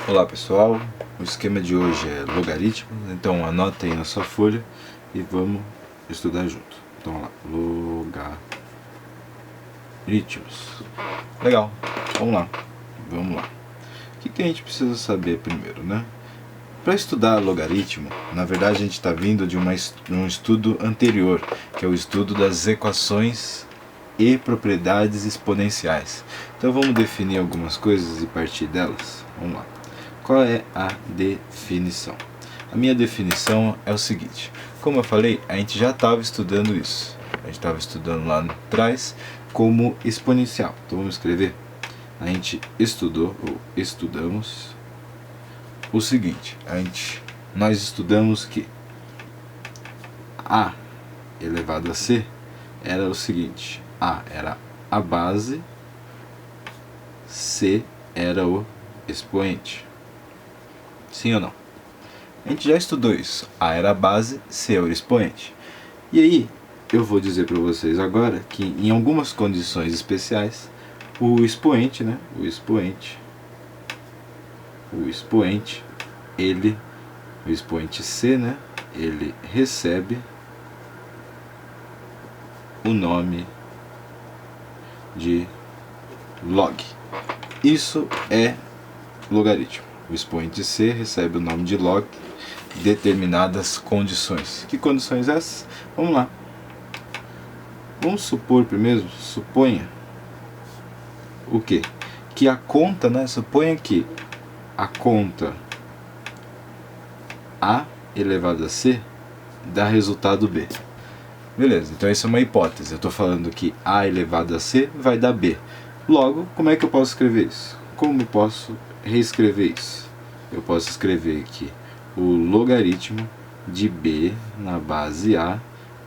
Olá pessoal, o esquema de hoje é logaritmos, então anotem na sua folha e vamos estudar junto. Então vamos lá, logaritmos. Legal, vamos lá. O que a gente precisa saber primeiro, né? Para estudar logaritmo, na verdade a gente está vindo de um estudo anterior, que é o estudo das equações e propriedades exponenciais. Então vamos definir algumas coisas e partir delas. Vamos lá. Qual é a definição? A minha definição é o seguinte: como eu falei, a gente já estava estudando isso. A gente estava estudando lá atrás como exponencial. Então vamos escrever. A gente estudou ou estudamos o seguinte: nós estudamos que a elevado a c era o seguinte: a era a base, c era o expoente. Sim ou não? A gente já estudou isso. A era a base, C era o expoente. E aí, eu vou dizer para vocês agora que em algumas condições especiais, o expoente, C, né, ele recebe o nome de log. Isso é logaritmo. O expoente C recebe o nome de log em determinadas condições. Que condições essas? Vamos lá. Vamos supor primeiro, suponha o quê? Que a conta, né? Suponha que a conta A elevado a C dá resultado B. Beleza, então isso é uma hipótese. Eu estou falando que A elevado a C vai dar B. Logo, como é que eu posso escrever isso? Como eu posso reescrever isso? Eu posso escrever que o logaritmo de B na base A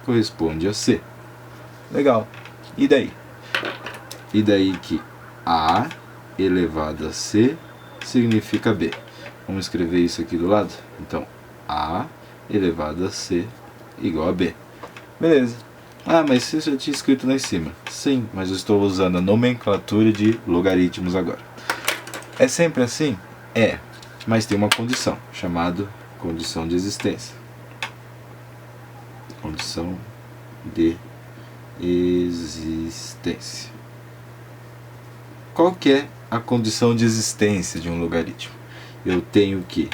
corresponde a C. Legal. E daí? E daí que A elevado a C significa B. Vamos escrever isso aqui do lado? Então, A elevado a C igual a B. Beleza. Ah, mas isso eu já tinha escrito lá em cima. Sim, mas eu estou usando a nomenclatura de logaritmos agora. É sempre assim? É, mas tem uma condição, chamada condição de existência. Condição de existência. Qual que é a condição de existência de um logaritmo? Eu tenho que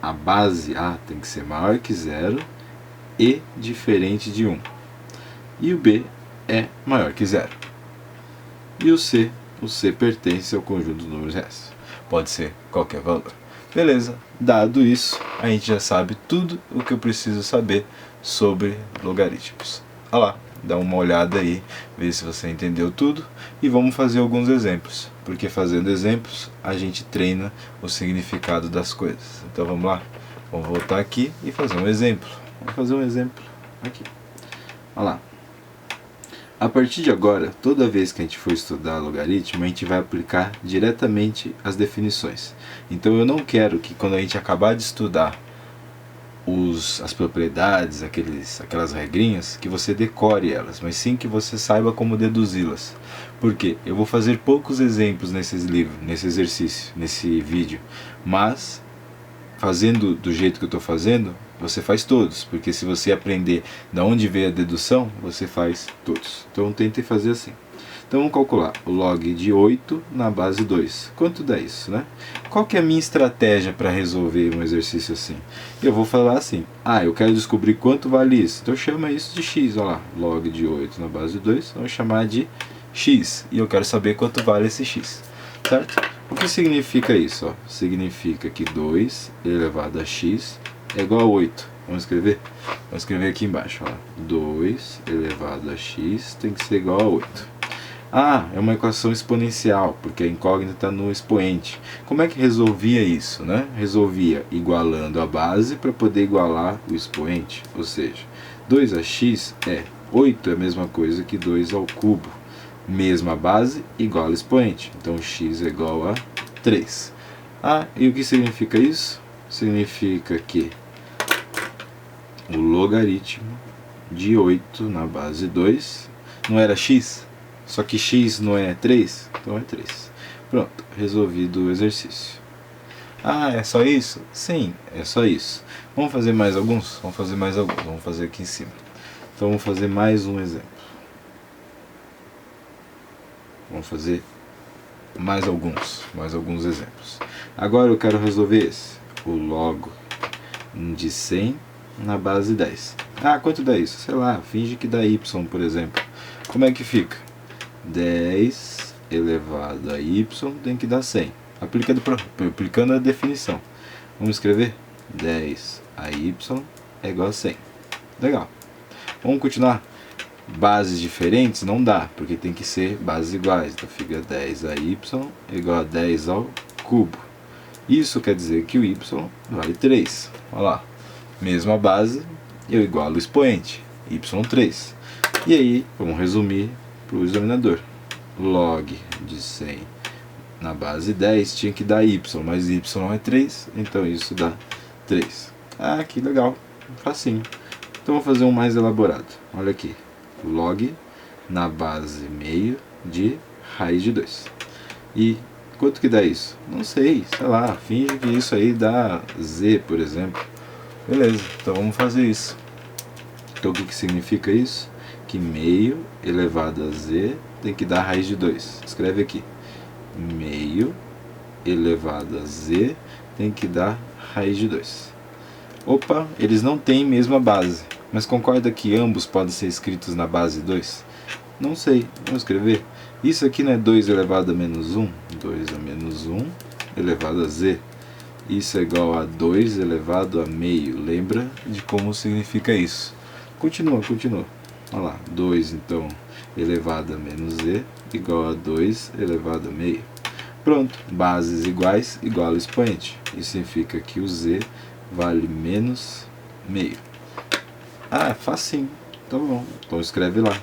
a base A tem que ser maior que 0 e diferente de 1. E o B é maior que 0. E o C pertence ao conjunto dos números reais. Pode ser qualquer valor. Beleza, dado isso, a gente já sabe tudo o que eu preciso saber sobre logaritmos. Olha lá, dá uma olhada aí, vê se você entendeu tudo e vamos fazer alguns exemplos, porque fazendo exemplos a gente treina o significado das coisas. Então vamos lá, vamos voltar aqui e fazer um exemplo. Vamos fazer um exemplo aqui. Olha lá. A partir de agora, toda vez que a gente for estudar logaritmo, a gente vai aplicar diretamente as definições. Então eu não quero que quando a gente acabar de estudar as propriedades, aquelas regrinhas, que você decore elas, mas sim que você saiba como deduzi-las. Por quê? Eu vou fazer poucos exemplos nesse exercício, nesse vídeo, mas fazendo do jeito que eu estou fazendo, você faz todos, porque se você aprender de onde veio a dedução, você faz todos. Então tente fazer assim. Então vamos calcular o log de 8 na base 2. Quanto dá isso, né? Qual que é a minha estratégia para resolver um exercício assim? Eu vou falar assim: eu quero descobrir quanto vale isso. Então chama isso de x, olha lá, log de 8 na base 2, vamos chamar de x. E eu quero saber quanto vale esse x, certo? O que significa isso? Ó? Significa que 2 elevado a x é igual a 8. Vamos escrever? Vamos escrever aqui embaixo. Ó. 2 elevado a x tem que ser igual a 8. É uma equação exponencial, porque a incógnita está no expoente. Como é que resolvia isso, né? Resolvia igualando a base para poder igualar o expoente. Ou seja, 2x é 8 é a mesma coisa que 2 ao cubo. Mesma base igual ao expoente. Então x é igual a 3. E o que significa isso? Significa que o logaritmo de 8 na base 2 não era x? Só que x não é 3? Então é 3. Pronto, resolvido o exercício. Ah, é só isso? Sim, é só isso. Vamos fazer mais alguns? Vamos fazer mais alguns. Vamos fazer aqui em cima. Então vamos fazer mais um exemplo. Vamos fazer mais alguns exemplos. Agora eu quero resolver esse. O log de 100 na base 10. Ah, quanto dá isso? Sei lá, finge que dá y, por exemplo. Como é que fica? 10 elevado a y tem que dar 100. Aplicando a definição. Vamos escrever? 10 a y é igual a 100. Legal. Vamos continuar? Bases diferentes não dá, porque tem que ser bases iguais. Então fica 10 a y igual a 10 ao cubo. Isso quer dizer que o y vale 3. Olha lá. Mesma base, eu igualo o expoente, y3. E aí, vamos resumir para o examinador. Log de 100 na base 10 tinha que dar y, mas y é 3, então isso dá 3. Ah, que legal, facinho. Então vou fazer um mais elaborado. Olha aqui, log na base meio de raiz de 2. E quanto que dá isso? Não sei, sei lá, finge que isso aí dá z, por exemplo. Beleza, então vamos fazer isso. Então o que significa isso? Que meio elevado a z tem que dar raiz de 2. Escreve aqui. Meio elevado a z tem que dar raiz de 2. Opa, eles não têm mesma base. Mas concorda que ambos podem ser escritos na base 2? Não sei, vamos escrever. Isso aqui não é 2 elevado a menos 1? 2 a menos 1 elevado a z. Isso é igual a 2 elevado a meio. Lembra de como significa isso? Continua. Olha lá, 2 então elevado a menos z igual a 2 elevado a meio. Pronto, bases iguais igual ao expoente. Isso significa que o z vale menos meio. Ah, é facinho. Tá bom, então escreve lá.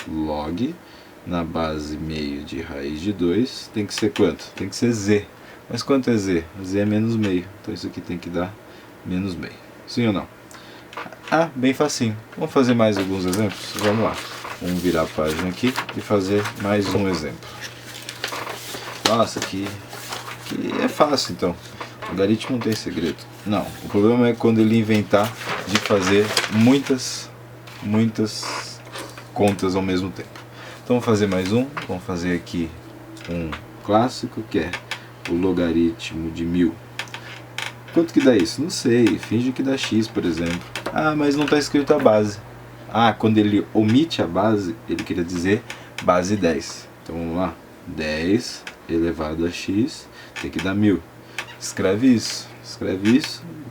Log na base meio de raiz de 2 tem que ser quanto? Tem que ser z. Mas quanto é z? Z é menos meio. Então isso aqui tem que dar menos meio. Sim ou não? Ah, bem facinho. Vamos fazer mais alguns exemplos? Vamos lá. Vamos virar a página aqui e fazer mais um exemplo. Nossa, aqui é fácil então. O logaritmo não tem segredo. Não, o problema é quando ele inventar de fazer muitas contas ao mesmo tempo. Então vamos fazer mais um. Vamos fazer aqui um clássico que é o logaritmo de 1000. Quanto que dá isso? Não sei, finge que dá x, por exemplo. Ah, mas não está escrito a base. Ah, quando ele omite a base, ele queria dizer base 10. Então vamos lá, 10 elevado a x tem que dar 1000. Escreve isso,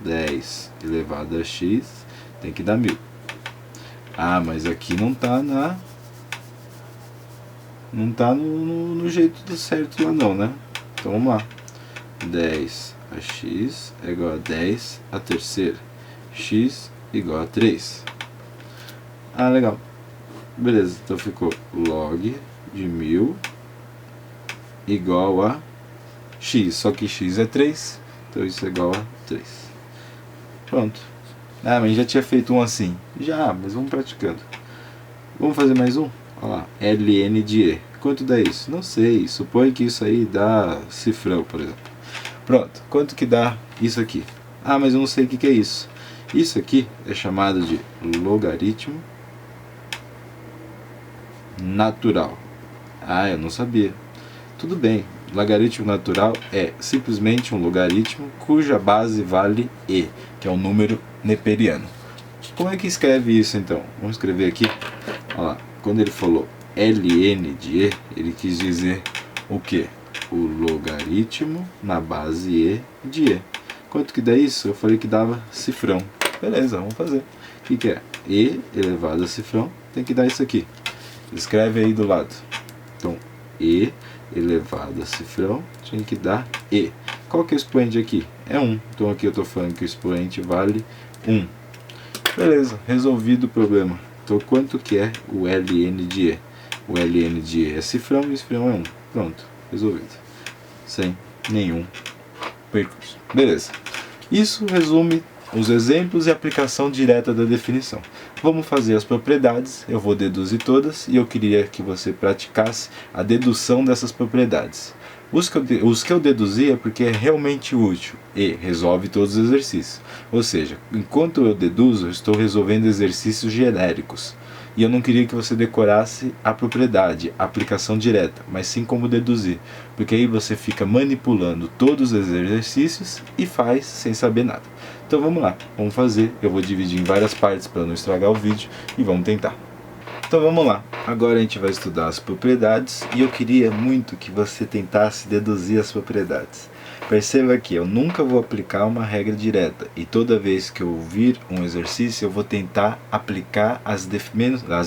10 elevado a x tem que dar 1000. Ah, mas aqui não está no jeito certo lá não, né? Então vamos lá. 10 a x é igual a 10 a terceira. X igual a 3. Ah, legal. Beleza, então ficou log de 1000 igual a x. Só que x é 3, então isso é igual a 3. Pronto. Ah, mas já tinha feito um assim. Já, mas vamos praticando. Vamos fazer mais um? Olha lá, ln de e. Quanto dá isso? Não sei, supõe que isso aí dá cifrão, por exemplo. Pronto, quanto que dá isso aqui? Ah, mas eu não sei o que é isso. Isso aqui é chamado de logaritmo natural. Ah, eu não sabia. Tudo bem, logaritmo natural é simplesmente um logaritmo cuja base vale e, que é um número neperiano. Como é que escreve isso então? Vamos escrever aqui. Olha lá, quando ele falou ln de e, ele quis dizer o que? O logaritmo na base e de e. Quanto que dá isso? Eu falei que dava cifrão. Beleza, vamos fazer. O que é? E elevado a cifrão tem que dar isso aqui. Escreve aí do lado. Então, e elevado a cifrão tinha que dar e. Qual que é o expoente aqui? É 1. Então aqui eu estou falando que o expoente vale 1. Beleza, resolvido o problema. Então quanto que é o ln de e? O ln de e é cifrão e o cifrão é 1. Pronto, resolvido. Sem nenhum percurso. Beleza. Isso resume os exemplos e a aplicação direta da definição. Vamos fazer as propriedades, eu vou deduzir todas e eu queria que você praticasse a dedução dessas propriedades. Os que eu deduzi é porque é realmente útil e resolve todos os exercícios. Ou seja, enquanto eu deduzo, eu estou resolvendo exercícios genéricos. E eu não queria que você decorasse a propriedade, a aplicação direta, mas sim como deduzir. Porque aí você fica manipulando todos os exercícios e faz sem saber nada. Então vamos lá, vamos fazer. Eu vou dividir em várias partes para não estragar o vídeo e vamos tentar. Então vamos lá, agora a gente vai estudar as propriedades e eu queria muito que você tentasse deduzir as propriedades. Perceba que eu nunca vou aplicar uma regra direta e toda vez que eu vir um exercício eu vou tentar aplicar as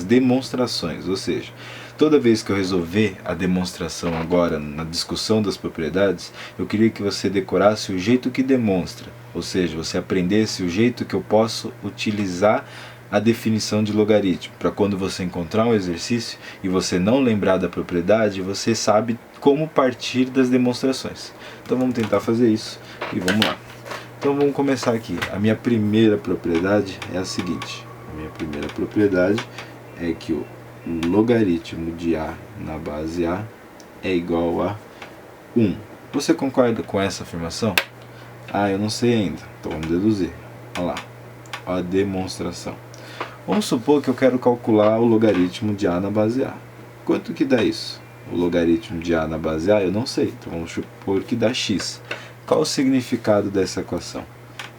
demonstrações, ou seja, toda vez que eu resolver a demonstração agora na discussão das propriedades, eu queria que você decorasse o jeito que demonstra, ou seja, você aprendesse o jeito que eu posso utilizar a definição de logaritmo, para quando você encontrar um exercício e você não lembrar da propriedade, você sabe como partir das demonstrações. Então vamos tentar fazer isso e vamos lá. Então vamos começar aqui. A minha primeira propriedade é a seguinte. A minha primeira propriedade é que o logaritmo de A na base A é igual a 1. Você concorda com essa afirmação? Ah, eu não sei ainda. Então vamos deduzir. Olha lá. Olha a demonstração. Vamos supor que eu quero calcular o logaritmo de A na base A. Quanto que dá isso? O logaritmo de A na base A eu não sei, então vamos supor que dá x. Qual o significado dessa equação?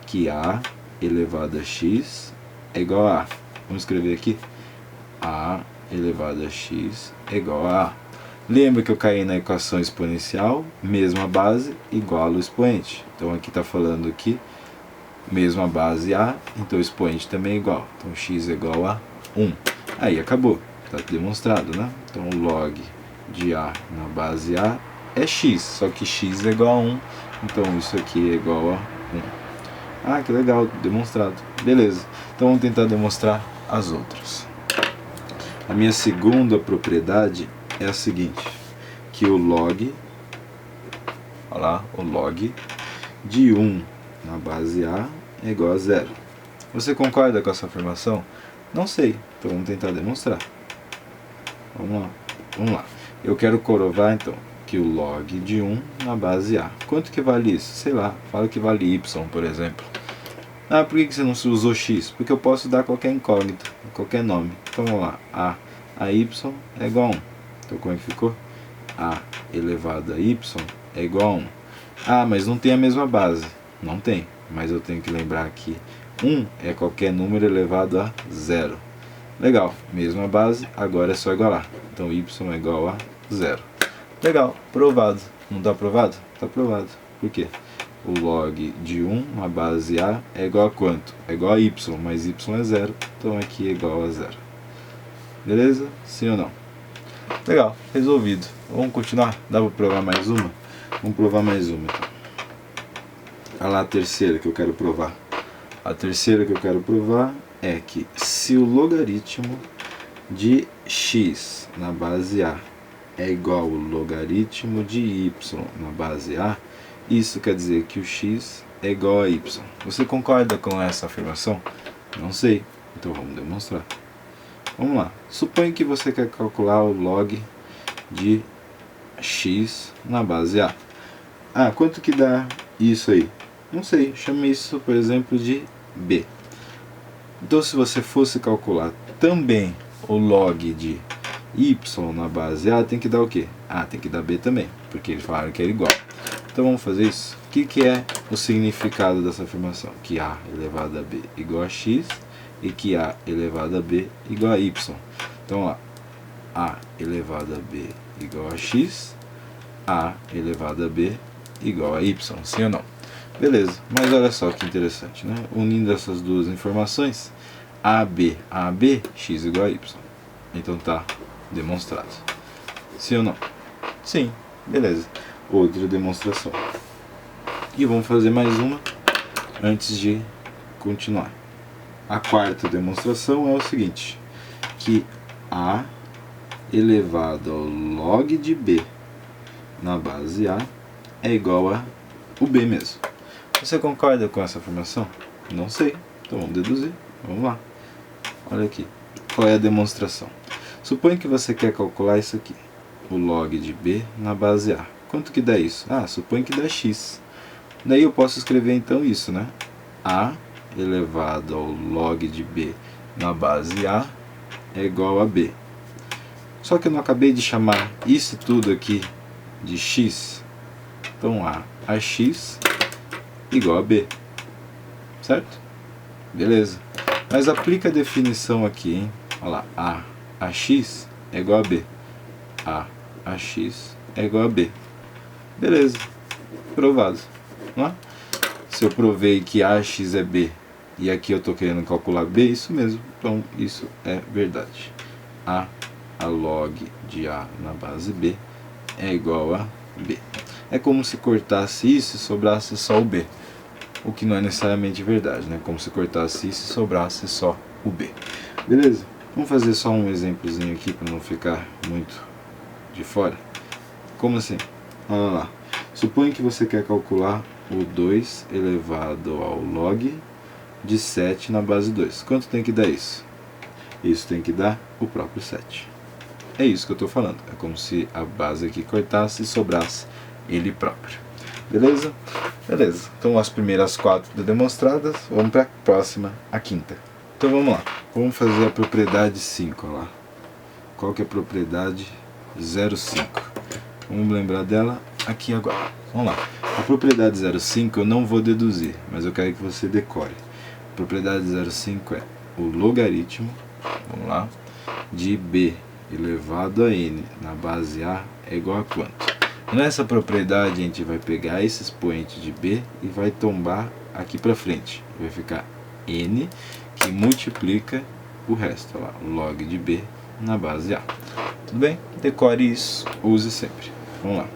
Que A elevado a x é igual a A. Vamos escrever aqui? A elevado a x é igual a A. Lembra que eu caí na equação exponencial, mesma base, igual ao expoente. Então aqui está falando que mesma base A, então o expoente também é igual. Então x é igual a 1. Aí acabou, está demonstrado, né? Então o log de A na base A é x, só que x é igual a 1, então isso aqui é igual a 1. Ah, que legal, demonstrado. Beleza, então vamos tentar demonstrar as outras. A minha segunda propriedade é a seguinte, que o log, olha lá, o log de 1 na base A é igual a 0. Você concorda com essa afirmação? Não sei, então vamos tentar demonstrar. Vamos lá. Eu quero comprovar então que o log de 1 na base A. Quanto que vale isso? Sei lá, fala que vale y, por exemplo. Ah, por que você não usou x? Porque eu posso dar qualquer incógnita, qualquer nome. Então vamos lá, a y é igual a 1. Então como é que ficou? A elevado a y é igual a 1. Ah, mas não tem a mesma base. Não tem, mas eu tenho que lembrar que 1 é qualquer número elevado a 0. Legal, mesma base, agora é só igualar. Então y é igual a 0. Legal, provado. Não está provado? Está provado. Por quê? O log de 1 na base A é igual a quanto? É igual a y, mas y é 0, então aqui é igual a 0. Beleza? Sim ou não? Legal, resolvido. Vamos continuar? Dá para provar mais uma? Vamos provar mais uma então. Olha lá a terceira que eu quero provar. A terceira que eu quero provar é que se o logaritmo de x na base A é igual ao logaritmo de y na base A, isso quer dizer que o x é igual a y. Você concorda com essa afirmação? Não sei, então vamos demonstrar. Vamos lá. Suponha que você quer calcular o log de x na base A. Ah, quanto que dá isso aí? Não sei, chame isso, por exemplo, de b. Então, se você fosse calcular também o log de y na base A, tem que dar o quê? Ah, tem que dar b também, porque eles falaram que era igual. Então, vamos fazer isso. O que é o significado dessa afirmação? Que a elevado a b igual a x e que a elevado a b igual a y. Então, ó, a elevado a b igual a x, a elevado a b igual a y, sim ou não? Beleza, mas olha só que interessante, né? Unindo essas duas informações, AB, x igual a y. Então tá demonstrado. Sim ou não? Sim, beleza. Outra demonstração. E vamos fazer mais uma antes de continuar. A quarta demonstração é o seguinte, que A elevado ao log de B na base A é igual a o B mesmo. Você concorda com essa afirmação? Não sei, então vamos deduzir. Vamos lá. Olha aqui. Qual é a demonstração? Suponha que você quer calcular isso aqui. O log de B na base A. Quanto que dá isso? Ah, supõe que dá x. Daí eu posso escrever então isso, né? A elevado ao log de b na base A é igual a b. Só que eu não acabei de chamar isso tudo aqui de x. Então ax igual a b. Certo? Beleza. Mas aplica a definição aqui, hein? Olha lá, ax é igual a b. Ax é igual a b. Beleza. Provado. Não é? Se eu provei que ax é b e aqui eu estou querendo calcular b, isso mesmo. Então isso é verdade. A log de A na base b é igual a b. É como se cortasse isso e sobrasse só o b. O que não é necessariamente verdade, né? Como se cortasse isso e sobrasse só o b. Beleza? Vamos fazer só um exemplozinho aqui para não ficar muito de fora. Como assim? Olha lá. Suponha que você quer calcular o 2 elevado ao log de 7 na base 2. Quanto tem que dar isso? Isso tem que dar o próprio 7. É isso que eu estou falando. É como se a base aqui cortasse e sobrasse ele próprio. Beleza? Beleza. Então as primeiras 4 demonstradas, vamos para a próxima, a quinta. Então vamos lá. Vamos fazer a propriedade 5. Olha lá. Qual que é a propriedade 0,5? Vamos lembrar dela aqui agora. Vamos lá. A propriedade 0,5 eu não vou deduzir, mas eu quero que você decore. A propriedade 0,5 é o logaritmo, vamos lá, de b elevado a n na base A é igual a quanto? Nessa propriedade a gente vai pegar esse expoente de b e vai tombar aqui para frente. Vai ficar n que multiplica o resto, olha lá, log de b na base A. Tudo bem? Decore isso, use sempre. Vamos lá.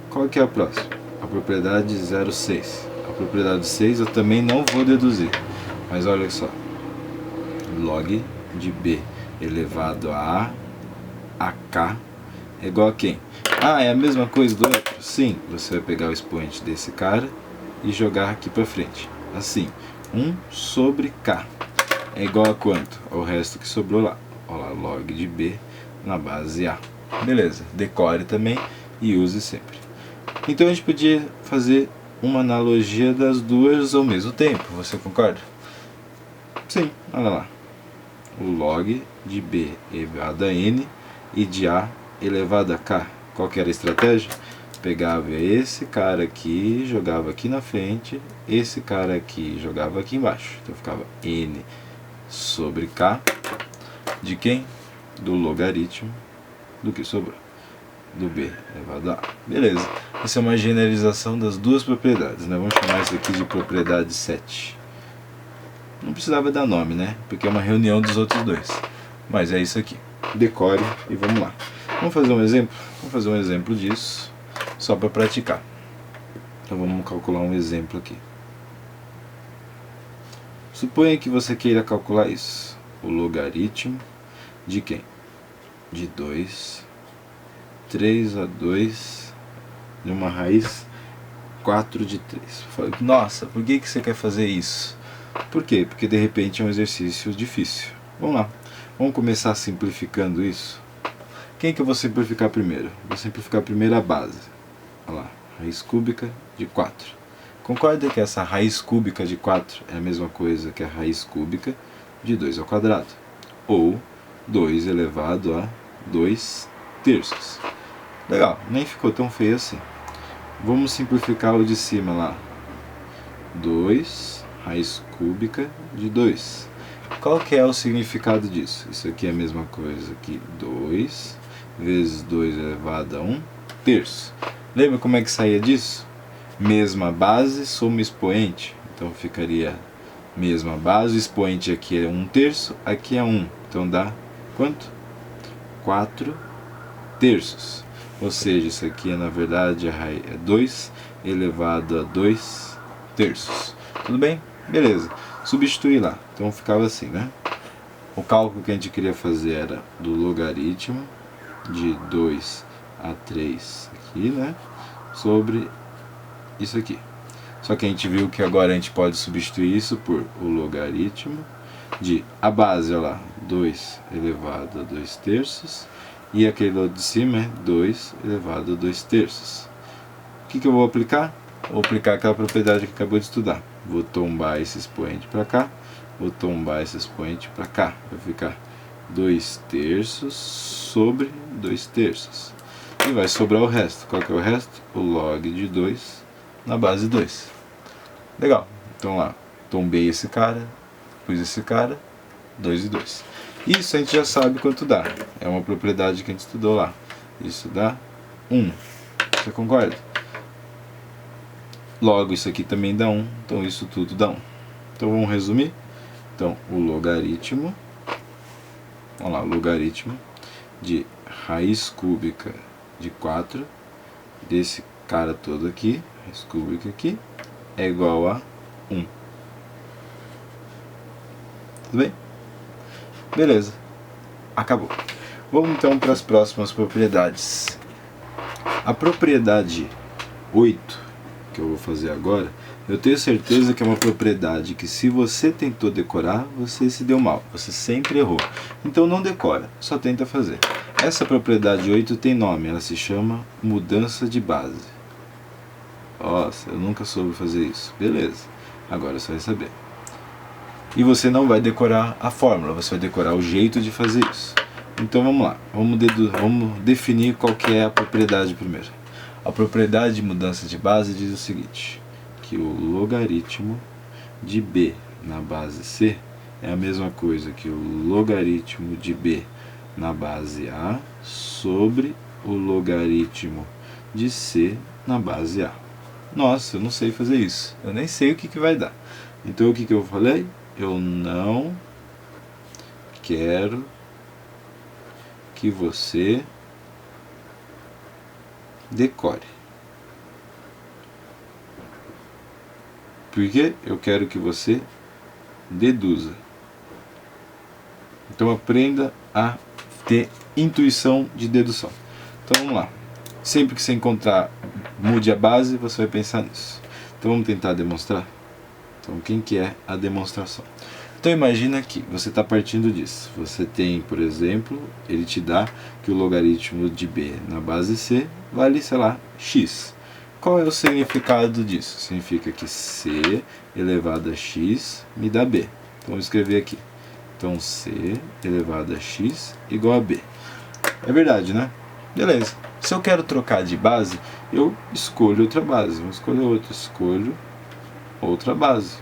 Qual que é a próxima? A propriedade 0,6. A propriedade 6 eu também não vou deduzir. Mas olha só. Log de b elevado a k é igual a quem? Ah, é a mesma coisa do outro? Sim, você vai pegar o expoente desse cara e jogar aqui para frente. Assim, 1 sobre k é igual a quanto? Ao resto que sobrou lá. Olha lá, log de b na base A. Beleza, decore também e use sempre. Então a gente podia fazer uma analogia das duas ao mesmo tempo, você concorda? Sim, olha lá. O log de b elevado a n e de a elevado a k. Qual que era a estratégia? Pegava esse cara aqui, jogava aqui na frente, esse cara aqui jogava aqui embaixo. Então ficava n sobre k de quem? Do logaritmo do que sobrou. Do b elevado a a. Beleza. Isso é uma generalização das duas propriedades, né? Vamos chamar isso aqui de propriedade 7. Não precisava dar nome, né? Porque é uma reunião dos outros dois. Mas é isso aqui. Decore e vamos lá. Vamos fazer um exemplo? Vamos fazer um exemplo disso, só para praticar. Então vamos calcular um exemplo aqui. Suponha que você queira calcular isso. O logaritmo de quem? De 2, 3 a 2, de uma raiz 4 de 3. Nossa, por que você quer fazer isso? Por quê? Porque de repente é um exercício difícil. Vamos lá. Vamos começar simplificando isso. Quem que eu vou simplificar primeiro? Vou simplificar primeiro a base. Olha lá, raiz cúbica de 4. Concorda que essa raiz cúbica de 4 é a mesma coisa que a raiz cúbica de 2 ao quadrado? Ou 2 elevado a 2 terços. Legal, nem ficou tão feio assim. Vamos simplificar o de cima lá. 2 raiz cúbica de 2. Qual que é o significado disso? Isso aqui é a mesma coisa que 2 vezes 2 elevado a 1 terço. Lembra como é que saía disso? Mesma base, soma expoente. Então ficaria mesma base, o expoente aqui é 1 terço, aqui é 1. Então dá quanto? 4 terços. Ou seja, isso aqui é na verdade é 2 elevado a 2 terços. Tudo bem? Beleza. Substituir lá. Então ficava assim, né? O cálculo que a gente queria fazer era do logaritmo de 2 a 3 aqui, né? Sobre isso aqui. Só que a gente viu que agora a gente pode substituir isso por o logaritmo de a base, olha lá, 2 elevado a 2 terços E aquele outro de cima é 2 elevado a 2/3. O que eu vou aplicar? Vou aplicar aquela propriedade que acabou de estudar. Vou tombar esse expoente para cá, vou tombar esse expoente para cá. Vai ficar 2/3 sobre 2/3. E vai sobrar o resto. Qual que é o resto? O log de 2 na base 2. Legal. Então lá, tombei esse cara, pus esse cara, 2 e 2. Isso a gente já sabe quanto dá. É uma propriedade que a gente estudou lá. Isso dá 1. Você concorda? Logo, isso aqui também dá 1. Então isso tudo dá 1. Então vamos resumir. Então o logaritmo, vamos lá, o logaritmo de raiz cúbica de 4 desse cara todo aqui, raiz cúbica aqui, é igual a 1. Tudo bem? Beleza. Acabou. Vamos então para as próximas propriedades. A propriedade 8, que eu vou fazer agora, eu tenho certeza que é uma propriedade que, se você tentou decorar, você se deu mal, você sempre errou. Então não decora, só tenta fazer. Essa propriedade 8 tem nome, ela se chama mudança de base. Nossa, eu nunca soube fazer isso. Beleza, agora você vai saber. E você não vai decorar a fórmula, você vai decorar o jeito de fazer isso. Então vamos lá, vamos definir qual que é a propriedade primeiro. A propriedade de mudança de base diz o seguinte, que o logaritmo de b na base c é a mesma coisa que o logaritmo de b na base a sobre o logaritmo de c na base a. Nossa, eu não sei fazer isso, eu nem sei o que vai dar. Então o que eu falei? Eu não quero que você decore. Porque eu quero que você deduza. Então aprenda a ter intuição de dedução. Então vamos lá. Sempre que você encontrar mude a base, você vai pensar nisso. Então vamos tentar demonstrar? Então quem que é a demonstração? Então imagina que você está partindo disso. Você tem, por exemplo, ele te dá que o logaritmo de b na base c vale, sei lá, x. Qual é o significado disso? Significa que c elevado a x me dá b. Então vou escrever aqui. Então c elevado a x igual a b. É verdade, né? Beleza. Se eu quero trocar de base, eu escolho outra base. Vamos escolher outra. Escolho outra base.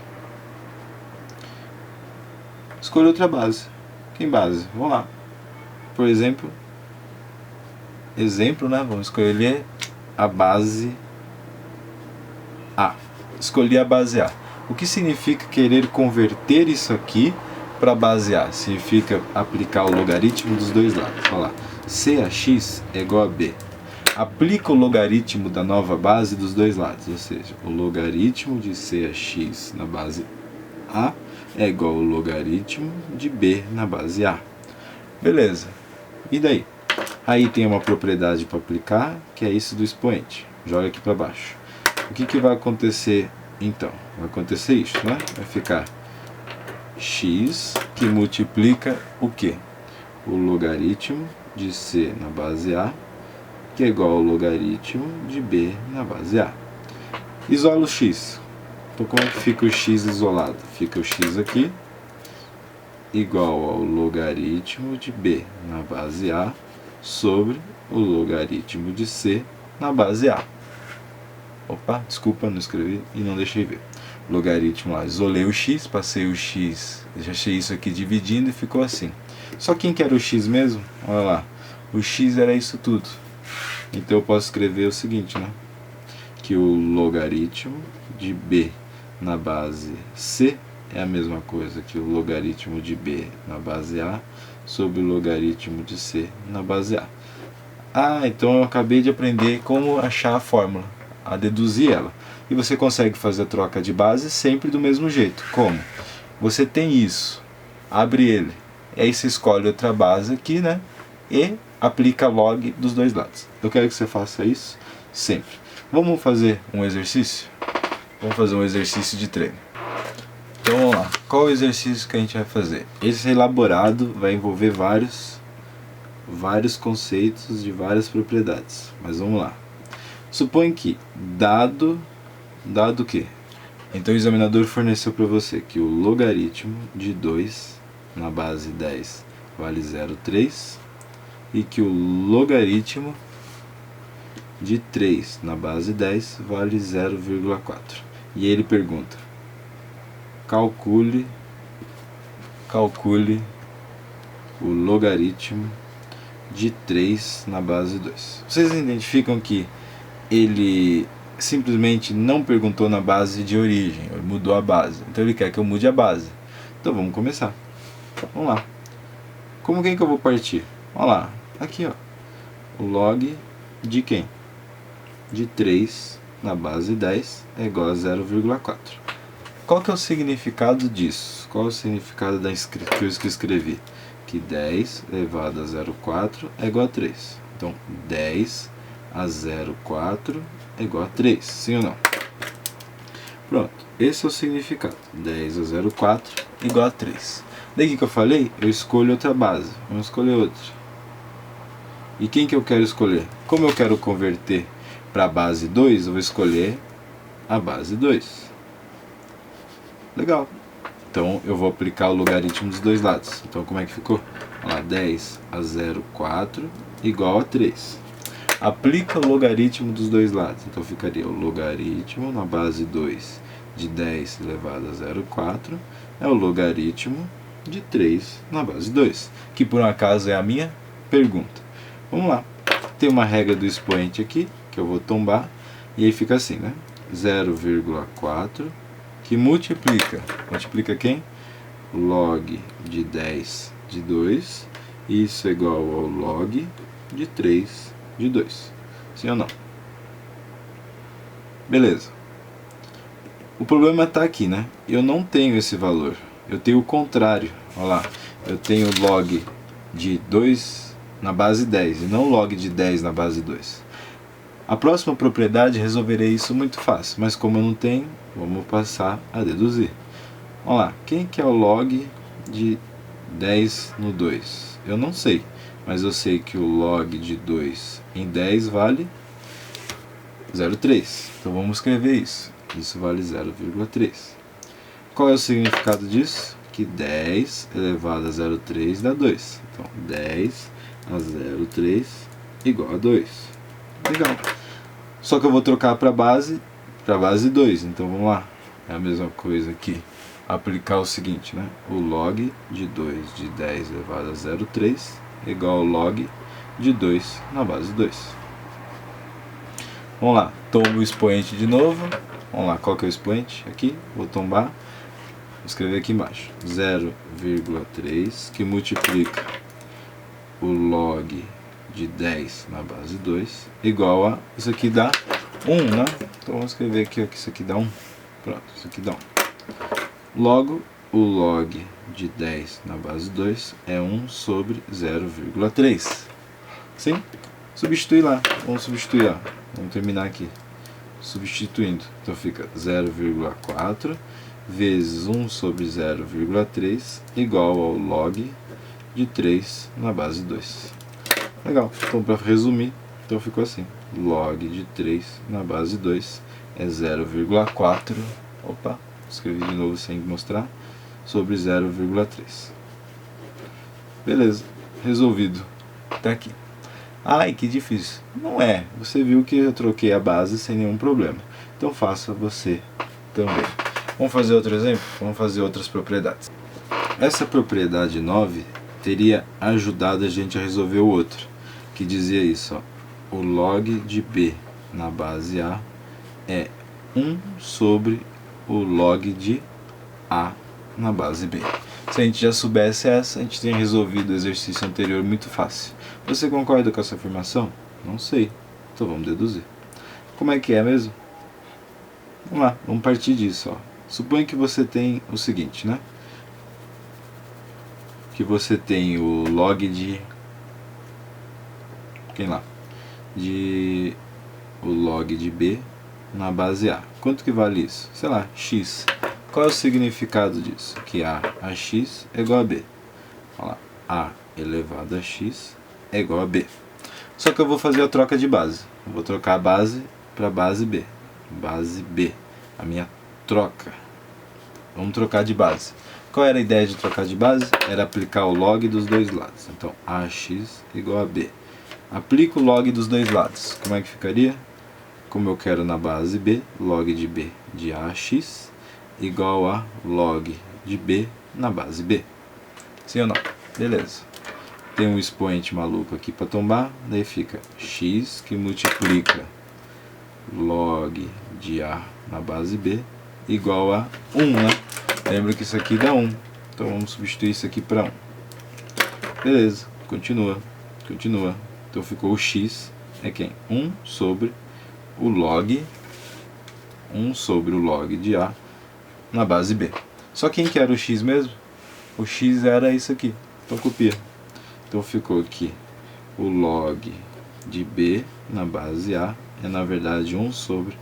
Escolha outra base. Que base? Vamos lá. Por exemplo, né? Vamos escolher a base A. Escolhi a base A. O que significa querer converter isso aqui para a base A? Significa aplicar o logaritmo dos dois lados. Olha lá. CAx é igual a B. Aplica o logaritmo da nova base dos dois lados. Ou seja, o logaritmo de CAx na base A é igual ao logaritmo de B na base A. Beleza. E daí? Aí tem uma propriedade para aplicar, que é isso do expoente. Joga aqui para baixo. O que vai acontecer então? Vai acontecer isso, né? Vai ficar x que multiplica o quê? O logaritmo de C na base A, que é igual ao logaritmo de B na base A. Isola o x. Então como é que fica o x isolado? Fica o x aqui, igual ao logaritmo de B na base A sobre o logaritmo de C na base A. Opa, desculpa, não escrevi e não deixei ver. Logaritmo lá, isolei o x, passei o x, deixei isso aqui dividindo e ficou assim. Só quem que era o x mesmo? Olha lá, o x era isso tudo. Então eu posso escrever o seguinte, né? Que o logaritmo de B na base C é a mesma coisa que o logaritmo de B na base A sobre o logaritmo de C na base A. Ah, então eu acabei de aprender como achar a fórmula, a deduzir ela. E você consegue fazer a troca de base sempre do mesmo jeito. Como? Você tem isso, abre ele, aí você escolhe outra base aqui, né? E aplica log dos dois lados. Eu quero que você faça isso sempre. Vamos fazer um exercício? Vamos fazer um exercício de treino. Então vamos lá. Qual o exercício que a gente vai fazer? Esse elaborado vai envolver vários vários conceitos de várias propriedades. Mas vamos lá. Supõe que, dado o quê? Então o examinador forneceu para você que o logaritmo de 2 na base 10 vale 0,3 e que o logaritmo de 3 na base 10 vale 0,4. E ele pergunta: calcule o logaritmo de 3 na base 2. Vocês identificam que ele simplesmente não perguntou na base de origem, ele mudou a base. Então ele quer que eu mude a base. Então vamos começar. Vamos lá. Como que eu vou partir? Olha lá, aqui ó. O log de quem? De 3 na base 10 é igual a 0,4. Qual que é o significado disso? Qual é o significado da coisa que eu escrevi? Que 10 elevado a 0,4 é igual a 3. Então 10 a 0,4 é igual a 3, sim ou não? Pronto, esse é o significado. 10 a 0,4 igual a 3. Daí que eu falei? Eu escolho outra base. Vamos escolher outra. E quem que eu quero escolher? Como eu quero converter para a base 2, eu vou escolher a base 2. Legal. Então eu vou aplicar o logaritmo dos dois lados. Então como é que ficou? Olha lá, 10 a 0,4 igual a 3. Aplica o logaritmo dos dois lados. Então ficaria o logaritmo na base 2 de 10 elevado a 0,4 é o logaritmo de 3 na base 2, que por um acaso é a minha pergunta. Vamos lá. Tem uma regra do expoente aqui, que eu vou tombar, e aí fica assim, né? 0,4 que multiplica quem? Log de 10 de 2, isso é igual ao log de 3 de 2. Sim ou não? Beleza. O problema está aqui, né? Eu não tenho esse valor. Eu tenho o contrário. Olha lá. Eu tenho log de 2 na base 10 e não log de 10 na base 2. A próxima propriedade resolverei isso muito fácil, mas como eu não tenho, vamos passar a deduzir. Olha lá. Quem que é o log de 10 no 2? Eu não sei, mas eu sei que o log de 2 em 10 vale 0,3. Então vamos escrever isso. Isso vale 0,3. Qual é o significado disso? Que 10 elevado a 0,3 dá 2. Então 10 a 0,3 igual a 2. Legal. Só que eu vou trocar para base 2. Então vamos lá. É a mesma coisa aqui. Aplicar o seguinte, né? O log de 2 de 10 elevado a 0,3 é igual ao log de 2 na base 2. Vamos lá. Tombo o expoente de novo. Vamos lá, qual que é o expoente? Aqui, vou tombar, vou escrever aqui embaixo, 0,3 que multiplica o log de 10 na base 2 igual a, isso aqui dá 1, né? Então vamos escrever aqui, ó, que isso aqui dá 1, pronto, isso aqui dá 1. Logo, o log de 10 na base 2 é 1 sobre 0,3. Sim? Substitui lá, vamos substituir, ó. Vamos terminar aqui. Substituindo, então fica 0,4 vezes 1 sobre 0,3 igual ao log de 3 na base 2. Legal, então para resumir, então ficou assim, log de 3 na base 2 é 0,4, opa, escrevi de novo sem mostrar, sobre 0,3. Beleza, resolvido, tá aqui. Ai, que difícil. Não é. Você viu que eu troquei a base sem nenhum problema. Então faça você também. Vamos fazer outro exemplo? Vamos fazer outras propriedades. Essa propriedade 9 teria ajudado a gente a resolver o outro, que dizia isso, ó. O log de B na base A é 1 sobre o log de A na base B. Se a gente já soubesse essa, a gente tinha resolvido o exercício anterior muito fácil. Você concorda com essa afirmação? Não sei. Então vamos deduzir. Como é que é mesmo? Vamos lá, vamos partir disso, ó. Suponha que você tem o seguinte, né? Que você tem o log de... quem lá? O log de B na base A. Quanto que vale isso? Sei lá, x. Qual é o significado disso? Que A x é igual a B. Olha lá, A elevado a x é igual a B. Só que eu vou fazer a troca de base. Eu vou trocar a base para base B. Base B. A minha troca. Vamos trocar de base. Qual era a ideia de trocar de base? Era aplicar o log dos dois lados. Então, AX igual a B. Aplico o log dos dois lados. Como é que ficaria? Como eu quero na base B, log de B de AX igual a log de B na base B. Sim ou não? Beleza. Tem um expoente maluco aqui para tombar, daí fica x que multiplica log de A na base B igual a 1, né? Lembra que isso aqui dá 1, então vamos substituir isso aqui para 1. Beleza, continua. Então ficou o x, é quem? 1 sobre o log de A na base B. Só quem que era o x mesmo? O x era isso aqui, então copia. Então ficou aqui o log de B na base A é na verdade 1 sobre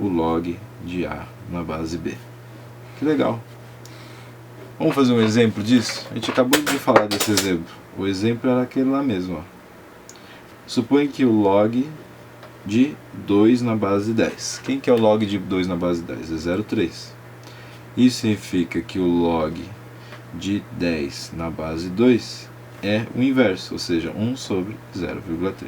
o log de A na base B. Que legal! Vamos fazer um exemplo disso? A gente acabou de falar desse exemplo. O exemplo era aquele lá mesmo. Ó. Suponha que o log de 2 na base 10. Quem que é o log de 2 na base 10? É 0,3. Isso significa que o log de 10 na base 2 é o inverso, ou seja, 1 sobre 0,3,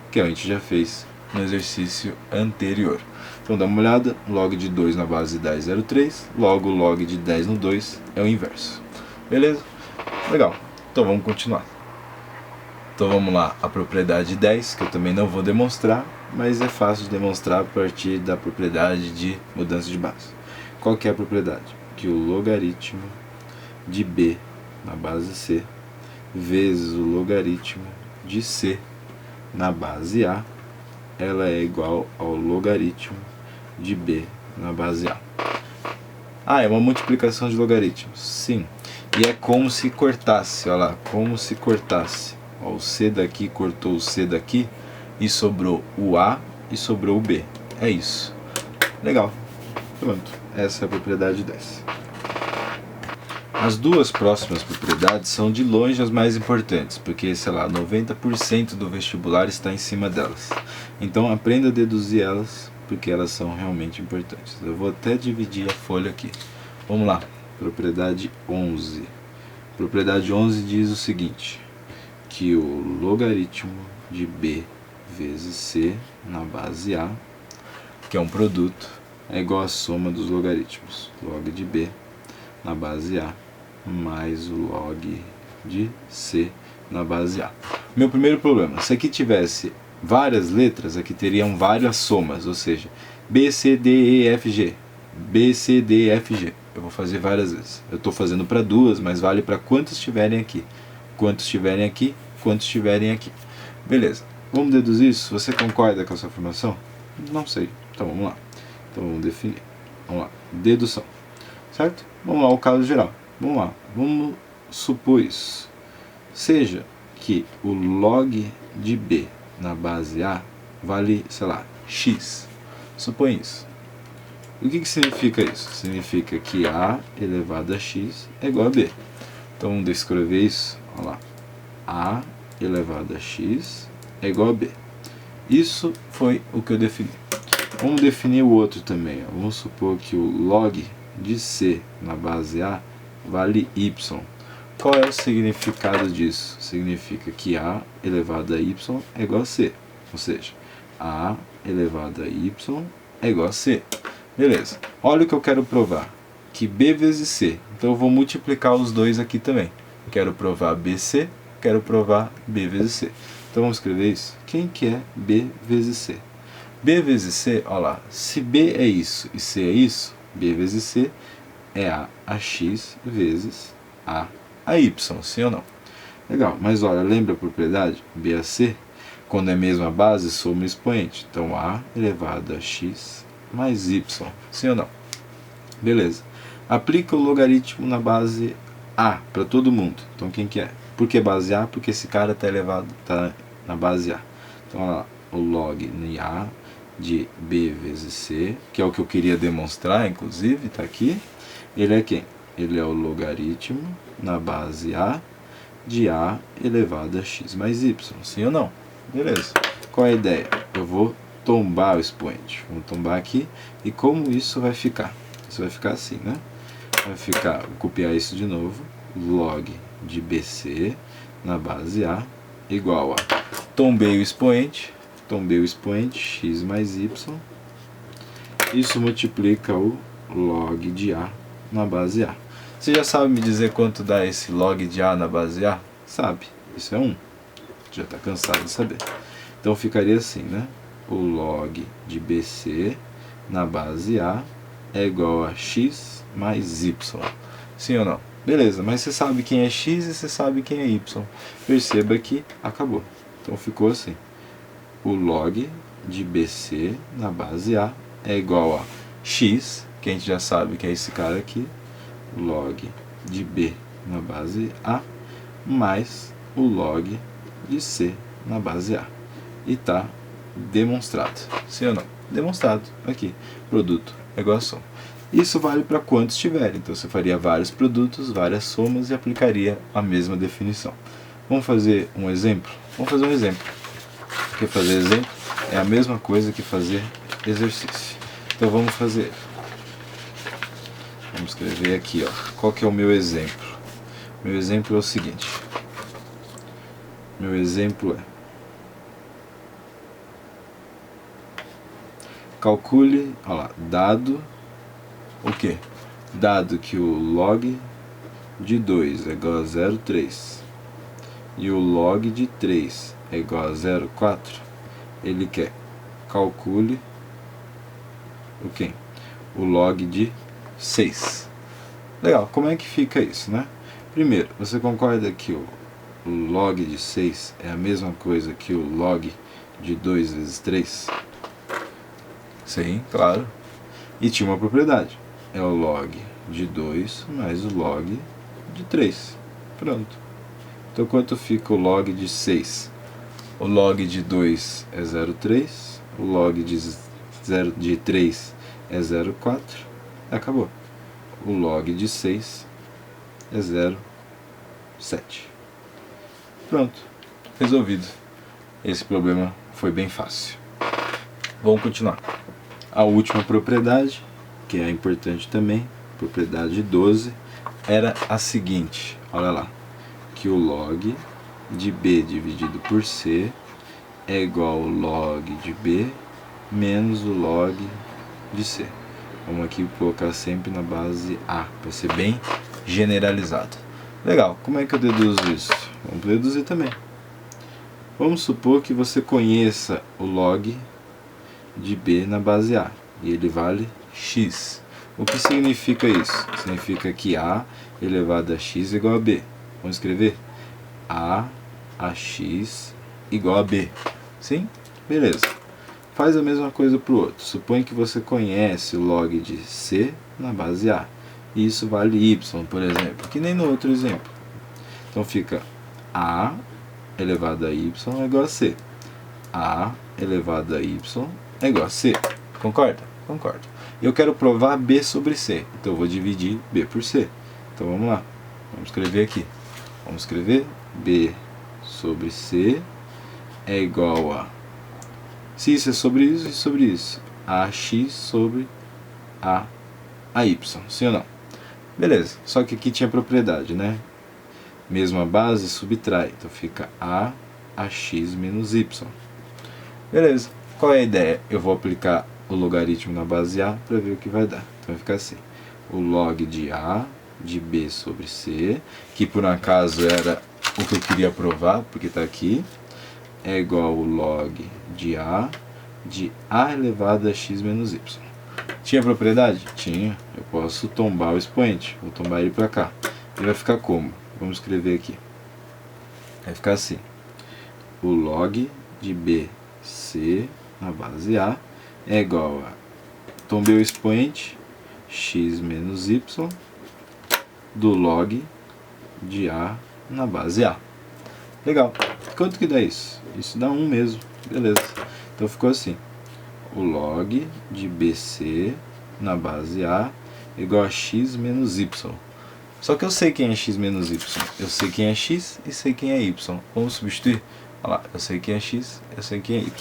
que a gente já fez no exercício anterior. Então dá uma olhada, log de 2 na base 10 é 0,3, logo o log de 10 no 2 é o inverso. Beleza? Legal, então vamos continuar. Então vamos lá, a propriedade 10, que eu também não vou demonstrar, mas é fácil de demonstrar a partir da propriedade de mudança de base. Qual que é a propriedade? Que o logaritmo de B na base C vezes o logaritmo de C na base A, ela é igual ao logaritmo de B na base A. Ah, é uma multiplicação de logaritmos. Sim. E é como se cortasse, olha lá, como se cortasse. Ó, o C daqui cortou o C daqui e sobrou o A e sobrou o B. É isso. Legal. Pronto. Essa é a propriedade 10. As duas próximas propriedades são de longe as mais importantes, porque, sei lá, 90% do vestibular está em cima delas. Então aprenda a deduzir elas, porque elas são realmente importantes. Eu vou até dividir a folha aqui. Vamos lá, propriedade 11. Propriedade 11 diz o seguinte, que o logaritmo de B vezes C na base A, que é um produto, é igual à soma dos logaritmos. Log de B na base A mais o log de C na base A. Meu primeiro problema, se aqui tivesse várias letras, aqui teriam várias somas, ou seja, B, C, D, E, F, G. B, C, D, E, F, G. Eu vou fazer várias vezes. Eu estou fazendo para duas, mas vale para quantos estiverem aqui. Quantos estiverem aqui, quantos estiverem aqui. Beleza. Vamos deduzir isso? Você concorda com essa afirmação? Não sei. Então vamos lá. Então vamos definir. Vamos lá. Dedução. Certo? Vamos lá, o caso geral. Vamos lá. Vamos supor isso. Seja que o log de B na base A vale, sei lá, x. Supõe isso. O que significa isso? Significa que A elevado a x é igual a B. Então vamos descrever isso. Olha lá. A elevado a x é igual a B. Isso foi o que eu defini. Vamos definir o outro também. Ó. Vamos supor que o log de C na base A vale y. Qual é o significado disso? Significa que A elevado a y é igual a C. Ou seja, A elevado a y é igual a C. Beleza. Olha o que eu quero provar. Que B vezes C. Então eu vou multiplicar os dois aqui também. Quero provar BC, quero provar B vezes C. Então vamos escrever isso. Quem que é B vezes C? B vezes C, olha lá. Se B é isso e C é isso, B vezes C é AX vezes AY, sim ou não? Legal, mas olha, lembra a propriedade? B a C, quando é mesmo a base, soma o expoente. Então A elevado a X mais Y, sim ou não? Beleza. Aplica o logaritmo na base A para todo mundo. Então quem que é? Por que base A? Porque esse cara está elevado, está na base A. Então olha lá, o log em A de B vezes C, que é o que eu queria demonstrar, inclusive, está aqui. Ele é quem? Ele é o logaritmo na base A de A elevado a x mais y. Sim ou não? Beleza. Qual é a ideia? Eu vou tombar o expoente. Vamos tombar aqui. E como isso vai ficar? Isso vai ficar assim, né? Vai ficar, vou copiar isso de novo. Log de BC na base A igual a... Tombei o expoente, x mais y. Isso multiplica o log de A na base A. Você já sabe me dizer quanto dá esse log de A na base A? Sabe, isso é 1. Já está cansado de saber. Então ficaria assim, né? O log de BC na base A é igual a x mais y. Sim ou não? Beleza, mas você sabe quem é x e você sabe quem é y. Perceba que acabou. Então ficou assim. O log de BC na base A é igual a x, que a gente já sabe que é esse cara aqui, log de B na base A, mais o log de C na base A. E está demonstrado. Sim ou não? Demonstrado. Aqui. Produto é igual a soma. Isso vale para quantos tiver. Então você faria vários produtos, várias somas e aplicaria a mesma definição. Vamos fazer um exemplo? Vamos fazer um exemplo. Porque fazer exemplo é a mesma coisa que fazer exercício. Então vamos fazer. Vamos escrever aqui, ó. Qual que é o meu exemplo? Meu exemplo é o seguinte. Meu exemplo é: calcule, olha lá, dado o quê? Dado que o log de 2 é igual a 0,3 e o log de 3 é igual a 0,4, ele quer calcule o quê? O log de 6. Legal, como é que fica isso, né? Primeiro, você concorda que o log de 6 é a mesma coisa que o log de 2 vezes 3? Sim, claro. E tinha uma propriedade. É o log de 2 mais o log de 3. Pronto. Então quanto fica o log de 6? O log de 2 é 0,3. O log de 3 é 0,4. Acabou. O log de 6 é 0,7. Pronto. Resolvido. Esse problema foi bem fácil. Vamos continuar. A última propriedade, que é importante também, propriedade 12, era a seguinte, olha lá, que o log de B dividido por C é igual ao log de B menos o log de C. Vamos aqui colocar sempre na base A, para ser bem generalizado. Legal, como é que eu deduzo isso? Vamos deduzir também. Vamos supor que você conheça o log de B na base A, e ele vale x. O que significa isso? Significa que A elevado a x é igual a B. Vamos escrever? A x igual a B. Sim? Beleza. Faz a mesma coisa para o outro. Supõe que você conhece o log de C na base A. E isso vale y, por exemplo, que nem no outro exemplo. Então fica A elevado a y é igual a C. A elevado a y é igual a C. Concorda? Concordo. Eu quero provar B sobre C. Então eu vou dividir B por C. Então vamos lá. Vamos escrever aqui. Vamos escrever B sobre C é igual a... Se isso é sobre isso e sobre isso. AX sobre AY. Sim ou não? Beleza. Só que aqui tinha propriedade, né? Mesma base, subtrai. Então fica AX menos Y. Beleza. Qual é a ideia? Eu vou aplicar o logaritmo na base A para ver o que vai dar. Então vai ficar assim. O log de A de B sobre C, que por acaso era o que eu queria provar, porque está aqui, é igual ao log de A elevado a x menos y. Tinha propriedade? Tinha. Eu posso tombar o expoente. Vou tombar ele para cá. Ele vai ficar como? Vamos escrever aqui. Vai ficar assim. O log de BC na base A é igual a... Tombei o expoente, x menos y, do log de A na base A. Legal. Quanto que dá isso? Isso dá 1 mesmo. Beleza. Então ficou assim. O log de BC na base A é igual a x menos y. Só que eu sei quem é x menos y. Eu sei quem é x e sei quem é y. Vamos substituir? Olha lá, eu sei quem é x, eu sei quem é y.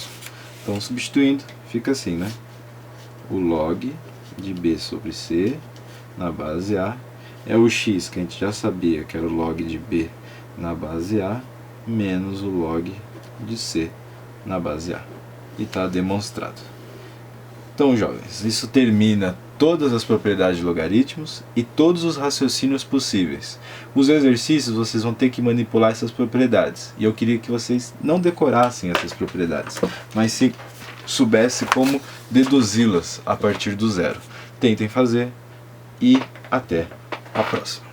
Então, substituindo, fica assim, né? O log de b sobre c na base A é o x, que a gente já sabia que era o log de b na base A, menos o log de c na base A. E está demonstrado. Então, jovens, isso termina todas as propriedades de logaritmos e todos os raciocínios possíveis. Os exercícios vocês vão ter que manipular essas propriedades. E eu queria que vocês não decorassem essas propriedades, mas se soubessem como deduzi-las a partir do zero. Tentem fazer e até a próxima.